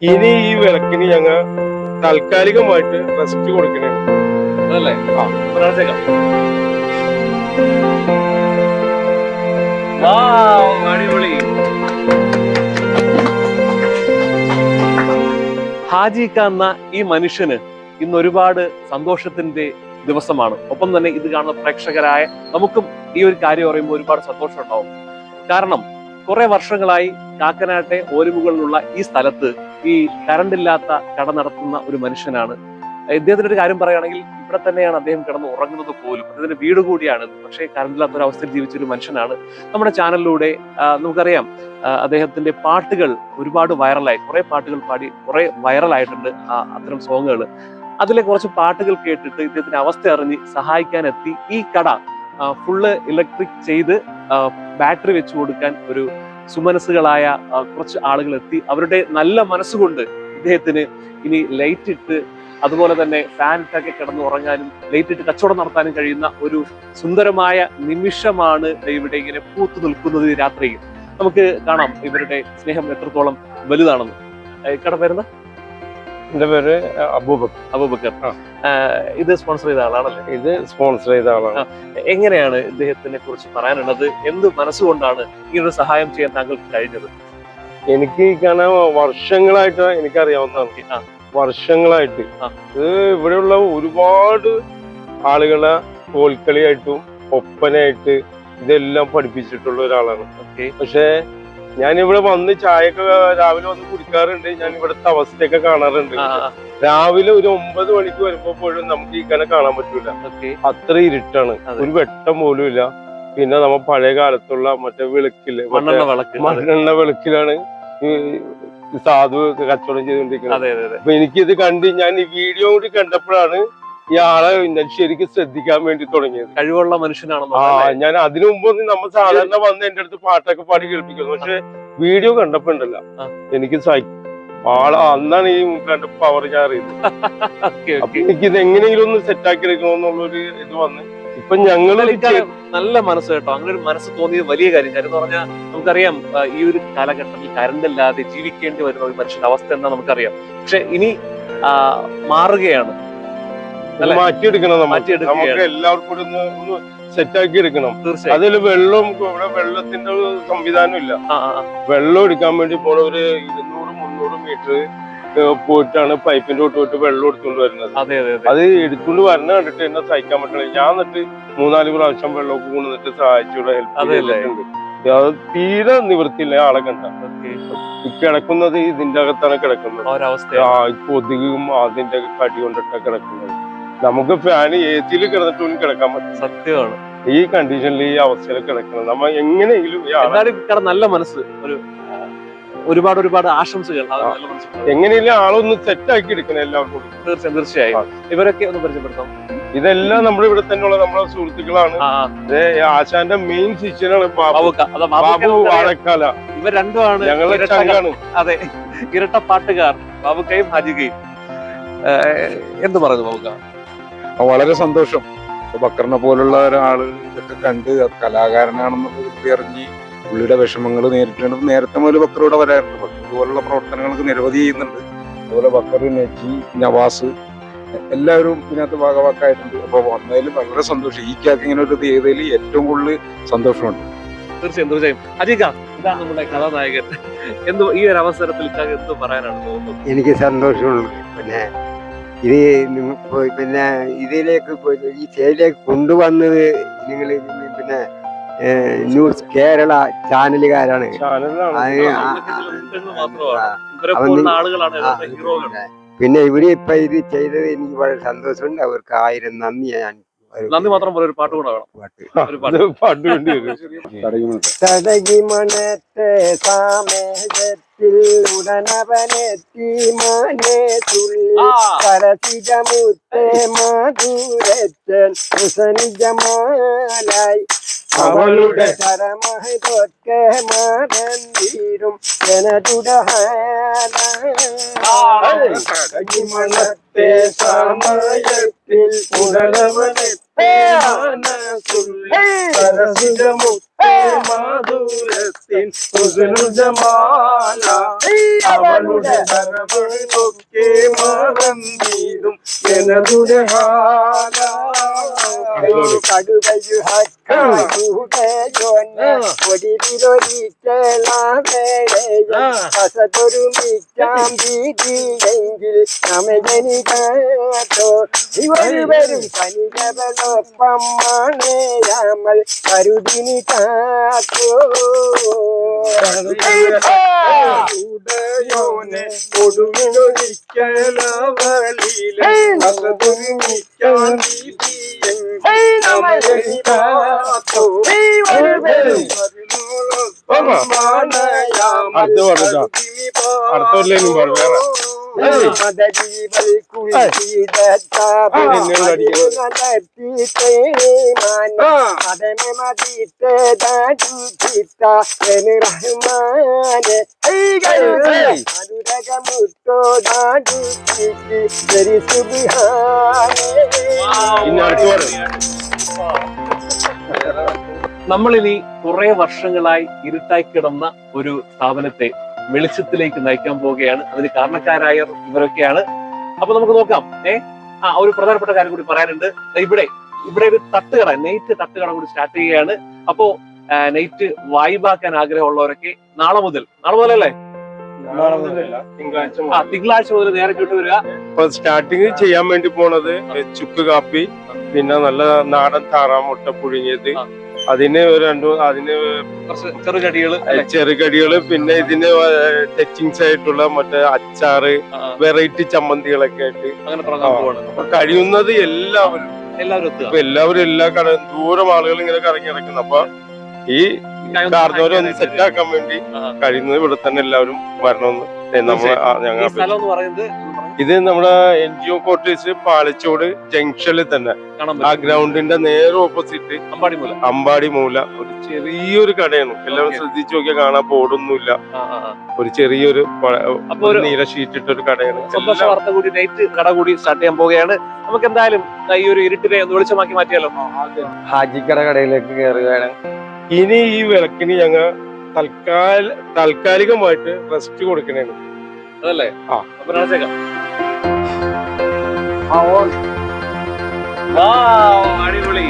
ഇനി ഈ വിളക്കിന് ഞങ്ങൾ താൽക്കാലികമായിട്ട് റെസ്റ്റ് കൊടുക്കണേ. അതല്ലേ? അടിപൊളി. ഹാജിക്ക എന്ന ഈ മനുഷ്യന് ഇന്ന് ഒരുപാട് സന്തോഷത്തിന്റെ ദിവസമാണ്. ഒപ്പം തന്നെ ഇത് കാണുന്ന പ്രേക്ഷകരായ നമുക്കും ഈ ഒരു കാര്യം പറയുമ്പോൾ ഒരുപാട് സന്തോഷം ഉണ്ടാവും. കാരണം കുറെ വർഷങ്ങളായി കാക്കനാട്ടെ ഓരുമുകളിലുള്ള ഈ സ്ഥലത്ത് ഈ കറണ്ട് ഇല്ലാത്ത കട നടത്തുന്ന ഒരു മനുഷ്യനാണ്. ഇദ്ദേഹത്തിന്റെ ഒരു കാര്യം പറയുകയാണെങ്കിൽ ഇവിടെ തന്നെയാണ് അദ്ദേഹം കിടന്ന് ഉറങ്ങുന്നത് പോലും. അദ്ദേഹത്തിന്റെ വീട് കൂടിയാണ്. പക്ഷേ കറണ്ട് ഇല്ലാത്ത ഒരു അവസ്ഥയിൽ ജീവിച്ചൊരു മനുഷ്യനാണ്. നമ്മുടെ ചാനലിലൂടെ നമുക്കറിയാം അദ്ദേഹത്തിന്റെ പാട്ടുകൾ ഒരുപാട് വൈറലായി, കുറെ പാട്ടുകൾ പാടി കുറെ വൈറലായിട്ടുണ്ട് അത്തരം സോങ്ങുകൾ. അതിലെ കുറച്ച് പാട്ടുകൾ കേട്ടിട്ട് ഇദ്ദേഹത്തിന്റെ അവസ്ഥ അറിഞ്ഞ് സഹായിക്കാൻ എത്തി. ഈ കട ഫുള്ള് ഇലക്ട്രിക് ചെയ്ത് ബാറ്ററി വെച്ചു കൊടുക്കാൻ ഒരു സുമനസ്സുകളായ കുറച്ച് ആളുകൾ എത്തി. അവരുടെ നല്ല മനസ്സുകൊണ്ട് ഇദ്ദേഹത്തിന് ഇനി ലൈറ്റ് ഇട്ട് അതുപോലെ തന്നെ ഫാനിട്ടൊക്കെ കിടന്ന് ഉറങ്ങാനും ലൈറ്റ് ഇട്ട് കച്ചവടം നടത്താനും കഴിയുന്ന ഒരു സുന്ദരമായ നിമിഷമാണ് ഇവിടെ ഇങ്ങനെ പൂത്തു നിൽക്കുന്നത് രാത്രിയിൽ. നമുക്ക് കാണാം ഇവരുടെ സ്നേഹം എത്രത്തോളം വലുതാണെന്ന്. കട പേരുന്ന എന്റെ പേര് അബൂബക്കർ. അബൂബക്കർ. ഇത് സ്പോൺസർ ചെയ്ത ആളാണല്ലേ? ഇത് സ്പോൺസർ ചെയ്ത ആളാണ്. എങ്ങനെയാണ് ഇദ്ദേഹത്തിനെ കുറിച്ച് പറയാനുള്ളത്? എന്ത് മനസ്സുകൊണ്ടാണ് ഇങ്ങനൊരു സഹായം ചെയ്യാൻ താങ്കൾക്ക് കഴിഞ്ഞത്? എനിക്ക് ഈ കാണാൻ വർഷങ്ങളായിട്ട് എനിക്കറിയാവുന്നതാണ്. വർഷങ്ങളായിട്ട് ഇത് ഇവിടെയുള്ള ഒരുപാട് ആളുകളെ കോൽക്കളിയായിട്ടും ഒപ്പനയായിട്ട് ഇതെല്ലാം പഠിപ്പിച്ചിട്ടുള്ള ഒരാളാണ്. പക്ഷെ ഞാനിവിടെ വന്ന് ചായയൊക്കെ രാവിലെ വന്ന് കുടിക്കാറുണ്ട്. ഞാൻ ഇവിടുത്തെ അവസ്ഥയൊക്കെ കാണാറുണ്ട്. രാവിലെ ഒരു 9 മണിക്ക് വരുമ്പോ പോലും നമുക്ക് ഈ കണ കാണാൻ പറ്റൂല. അത്ര ഇരുട്ടാണ്, ഒരു വെട്ടം പോലും ഇല്ല. പിന്നെ നമ്മ പഴയ കാലത്തുള്ള മറ്റേ വിളക്കില്ലേ, മണ്ണെണ്ണ വിളക്കിലാണ് ഈ സാധു കച്ചവടം ചെയ്തുകൊണ്ടിരിക്കുന്നത്. അപ്പൊ എനിക്കിത് കണ്ട് ഞാൻ ഈ വീഡിയോ കൂടി കണ്ടപ്പോഴാണ് ഈ ആളെ ശരിക്കും ശ്രദ്ധിക്കാൻ വേണ്ടി തുടങ്ങിയത്. കഴിവുള്ള മനുഷ്യനാണെന്ന്. ഞാൻ അതിനു മുമ്പ് നമ്മൾ സാധാരണ വന്ന് എന്റെ അടുത്ത് പാട്ടൊക്കെ പാടി കേൾപ്പിക്കുന്നു. പക്ഷെ വീഡിയോ കണ്ടപ്പോ ഉണ്ടല്ലോ എനിക്ക് അന്നാണ് ഈ കണ്ട പവർ ഞാൻ അറിയുന്നത്. അപ്പൊ എനിക്കിത് എങ്ങനെയെങ്കിലും ഒന്ന് സെറ്റാക്കി എടുക്കണമെന്നുള്ളൊരു ഇത് വന്ന് ഇപ്പൊ ഞങ്ങള് നല്ല മനസ്സ് കേട്ടോ. അങ്ങനെ ഒരു മനസ്സ് തോന്നിയത് വലിയ കാര്യം. കാര്യം എന്ന് പറഞ്ഞാൽ നമുക്കറിയാം ഈ ഒരു കാലഘട്ടത്തിൽ കറണ്ട് ഇല്ലാതെ ജീവിക്കേണ്ടി വരുന്ന ഒരു മനുഷ്യന്റെ അവസ്ഥ എന്താ നമുക്കറിയാം. പക്ഷെ ഇനി മാറുകയാണ്. മാറ്റിയെടുക്കണം. നമുക്ക് എല്ലാവർക്കും കൂടി ഒന്ന് സെറ്റാക്കി എടുക്കണം. അതിൽ വെള്ളത്തിന്റെ സംവിധാനം ഇല്ല. വെള്ളം എടുക്കാൻ വേണ്ടി പോണ ഒരു 200-300 മീറ്റർ പോയിട്ടാണ് പൈപ്പിന്റെ തൊട്ട് പോയിട്ട് വെള്ളം എടുത്തുകൊണ്ട് വരുന്നത്. അത് എടുത്തുകൊണ്ട് വരണ കണ്ടിട്ട് എന്നെ സഹിക്കാൻ പറ്റില്ല. ഞാൻ എന്നിട്ട് 3-4 പ്രാവശ്യം വെള്ളമൊക്കെ കൊണ്ടുവന്നിട്ട് സഹായിച്ചുള്ള ഹെൽപ്പ് ചെയ്തിട്ടുണ്ട്. അത് തീരെ നിവൃത്തിയില്ല ആളെ കണ്ട. കിടക്കുന്നത് ഇതിന്റെ അകത്താണ് കിടക്കുന്നത്. കൊതുകും അതിന്റെ കടി കൊണ്ടിട്ടാണ് കിടക്കുന്നത്. നമുക്ക് ഫാൻ എസിയിൽ കിടന്നിട്ട് കിടക്കാൻ പറ്റും. സത്യമാണ്. ഈ കണ്ടീഷനിൽ ഈ അവസ്ഥയിൽ കിടക്കണം. നമ്മ എങ്ങനെയെങ്കിലും നല്ല മനസ്സ്, ഒരുപാട് ആശംസകൾ. എങ്ങനെയെങ്കിലും ആളൊന്ന് സെറ്റ് ആക്കി എടുക്കണം എല്ലാവർക്കും. തീർച്ചയായും. ഇവരൊക്കെ ഒന്ന് പരിചയപ്പെടുത്താം. ഇതെല്ലാം നമ്മുടെ ഇവിടെ തന്നെയുള്ള നമ്മളെ സുഹൃത്തുക്കളാണ്. ആശാന്റെ മെയിൻ ശിഷ്യനാണ് ബാബു വാഴക്കാല. ഇവർ രണ്ടുമാണ് ഞങ്ങളുടെ ചങ്കാണ്. അതെ, ഇരട്ട പാട്ടുകാർ ബാബുക്കയും ഹാജികയും. എന്ത് പറയുന്നു ബാബുക്ക? വളരെ സന്തോഷം. ബക്കറിനെ പോലുള്ള ഒരാള് ഇതൊക്കെ കണ്ട് കലാകാരനാണെന്നുള്ളത് അറിഞ്ഞ് പുള്ളിയുടെ വിഷമങ്ങൾ നേരിട്ടുണ്ട്. നേരത്തെ മുതൽ ബക്കറൂടെ വരാറുണ്ട്. ബക്കർ പോലുള്ള പ്രവർത്തനങ്ങൾക്ക് നിരവധി ചെയ്യുന്നുണ്ട്. അതുപോലെ ബക്കർ, നജി, നവാസ് എല്ലാവരും ഇതിനകത്ത് ഭാഗവാക്കായിട്ടുണ്ട്. അപ്പൊ വന്നതിൽ വളരെ സന്തോഷം. ഈ കാക്ക് ഇങ്ങനെ ഒരു ചെയ്തതിൽ ഏറ്റവും കൂടുതൽ സന്തോഷമുണ്ട്. തീർച്ചയായും. അജിക, ഇതാണ് നമ്മുടെ കഥാനായകൻ. ഈ ഒരു അവസരത്തിൽ എന്ത് പറയാനാണ് തോന്നുന്നത്? എനിക്ക് സന്തോഷമുള്ളൂ. പിന്നെ ഇതിലേക്ക് ഈ ചേരിലേക്ക് കൊണ്ടുവന്നത് നിങ്ങൾ പിന്നെ ന്യൂസ് കേരള ചാനലുകാരാണ്. പിന്നെ ഇവര് ഇപ്പൊ ഇത് ചെയ്തത് എനിക്ക് വളരെ സന്തോഷമുണ്ട്. അവർക്ക് 1000 നന്ദി. ഞാൻ നന്ദി മാത്രം പോലെ ഒരു പാട്ട് കൂടെ തടകി മണത്തെ സാമേഹത്തിൽ ഉടനവനെത്തി മാനെ തുള്ളി കരസിജമുത്തെ മാധുരച്ചൻ ജമാലായി അവളുടെ പരമഹിതൊക്കെ മാറന്തീരും ജനതുടഹാലത്തെ സമയത്തിൽ ഉടനവനെത്തി മാധുരത്തിൻ ജമാല അവളുടെ ധനമൊക്കെ മറന്നിടും ജനതുടെ ഹാല ൊരുമിച്ചാമ്പീതിയെങ്കിൽ നമജനികാത്തോ ഇവരും പനികവളൊപ്പം മാണേയാമൽ കരുതിനി കാത്തോ ഉടയോനെ കൊടുവിനൊരിക്കലവളിലെ അതൊരുമിക്കാൻ അടുത്തോട്ടിലേക്കും പാടും വേറെ ഇനി അടുത്ത് പാടും. നമ്മളിനി കുറെ വർഷങ്ങളായി ഇരുട്ടായി കിടന്ന ഒരു സ്ഥാപനത്തെ വെളിച്ചത്തിലേക്ക് നയിക്കാൻ പോവുകയാണ്. അതിന് കാരണക്കാരായ ഇവരൊക്കെയാണ്. അപ്പൊ നമുക്ക് നോക്കാം. ഒരു പ്രധാനപ്പെട്ട കാര്യം കൂടി പറയാനുണ്ട്. ഇവിടെ ഒരു തട്ടുകട, നെയ്റ്റ് തട്ടുകട കൂടി സ്റ്റാർട്ട് ചെയ്യുകയാണ്. അപ്പോ നെയ്റ്റ് വൈബാക്കാൻ ആഗ്രഹമുള്ളവരൊക്കെ നാളെ മുതലല്ലേ തിങ്കളാഴ്ച മുതൽ നേരെ ഇങ്ങോട്ട് വരിക. ഇപ്പൊ സ്റ്റാർട്ടിങ് ചെയ്യാൻ വേണ്ടി പോണത് ചുക്ക് കാപ്പി, പിന്നെ നല്ല നാടൻ താറാമുട്ട പുഴുങ്ങിയത്, അതിന് കുറച്ച് ചെറുകടികള്, പിന്നെ ഇതിന് ടച്ചിങ്സ് ആയിട്ടുള്ള മറ്റേ അച്ചാറ്, വെറൈറ്റി ചമ്മന്തികളൊക്കെ ആയിട്ട് അങ്ങനെ തുടങ്ങാൻ പോവാണ്. അപ്പൊ കഴിയുന്നത് എല്ലാവരും എല്ലാ ദൂരം ആളുകൾ ഇങ്ങനെ കറങ്ങി നടക്കുന്നു. അപ്പൊ ഈ കാർന്നവരെ ഒന്ന് സെറ്റ് ആക്കാൻ വേണ്ടി കഴിയുന്നത് ഇവിടെ തന്നെ എല്ലാവരും വരണമെന്ന് ഞങ്ങൾ ഇത് നമ്മുടെ NGO ക്വാർട്ടേഴ്സ് പാലച്ചോട് ജംഗ്ഷനിൽ തന്നെ ആ ഗ്രൗണ്ടിന്റെ നേരെ ഓപ്പോസിറ്റ് അമ്പാടി മൂല ഒരു ചെറിയൊരു കടയാണ്. എല്ലാവരും ശ്രദ്ധിച്ചു നോക്കിയാൽ കാണാൻ ബോർഡൊന്നുമില്ല. ഒരു ചെറിയൊരു നീല ഷീറ്റ് ഇട്ടൊരു കടയാണ്. കട കൂടി സ്റ്റാർട്ട് ചെയ്യാൻ പോവുകയാണ്. നമുക്ക് എന്തായാലും ഈ ഒരു ഇരുട്ടിനെ ഒന്ന് വെളിച്ചമാക്കി മാറ്റിയാലോ. ഹാജിക്കട കടയിലേക്ക് കയറുകയാണ്. ഇനി ഈ വിളക്കിന് ഞങ്ങൾ താൽക്കാലികമായിട്ട് റെസ്റ്റ് കൊടുക്കണേണ്. അതല്ലേ? അടിപൊളി.